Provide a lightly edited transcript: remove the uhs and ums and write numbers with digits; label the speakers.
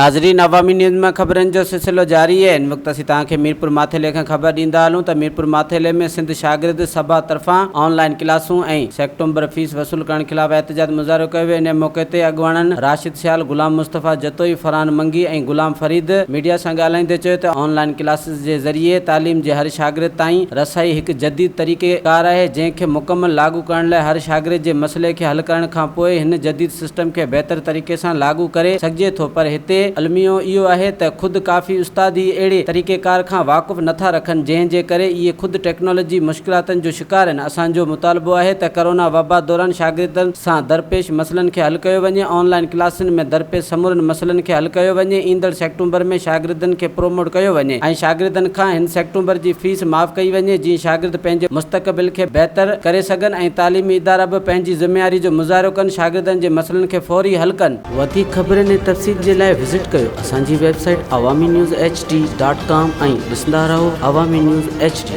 Speaker 1: नाज़रीन, अवामी न्यूज़ में ख़बरनि जो सिलसिलो जारी है। इन वक्त असीं तव्हांखे मीरपुर माथेले खां ख़बर ॾींदा हलूं त मीरपुर माथेले में सिंध शागिर्द सभा तरफ़ां ऑनलाइन क्लासूं ऐं सेप्टेम्बर फीस वसूल करण खिलाफ़ एहतजाज मुज़ाहिरो कयो वियो। इन मौक़े ते अॻुवाणनि राशिद सियाल, गुलाम मुस्तफ़ा जतोई, फरहान मंगी ऐं गुलाम फरीद मीडिया सां ॻाल्हाईंदे चयो त ऑनलाइन क्लासिस जे ज़रिए तालीम जे हर शागिर्द ताईं रसाई हिकु जदीद तरीक़ेकार आहे, जंहिंखे मुकमल लागू करण लाइ हर शागिर्द जे मसइले खे हल करण खां पोइ हिन जदीद सिस्टम खे बहितर तरीक़े सां लागू करे सघिजे थो। पर हिते अलमियो इहो आहे त ख़ुदि काफ़ी उस्ताद ई अहिड़े तरीक़ेकार खां वाक़ुफ़ नथा रखनि, जंहिंजे करे इहे ख़ुदि टेक्नोलॉजी मुश्किलातुनि जो शिकार आहिनि। असांजो मुतालबो आहे त कोरोना वबा दौरान शागिर्दनि सां दरपेश मसइलनि खे हल कयो वञे, ऑनलाइन क्लासनि में दरपेश समूरनि मसइलनि खे हल कयो वञे, ईंदड़ सेप्टेम्बर में शागिर्दनि खे प्रोमोट कयो वञे ऐं शागिर्दनि खां हिन सेप्टेम्बर जी फीस माफ़ कई वञे, जीअं शागिर्द पंहिंजे मुस्तक़बिल खे बहितर करे सघनि ऐं तालीमी इदारा बि पंहिंजी ज़िम्मेवारी जो मुज़ाहिरो कनि, शागिर्दनि जे मसइलनि खे फौरी हल कनि। वधीक ख़बरनि ऐं तफ़सील जे लाइ विज़िट कयो असांजी वेबसाइट awamiNewsHD.com ऐं ॾिसंदा रहो अवामी न्यूज़ HD।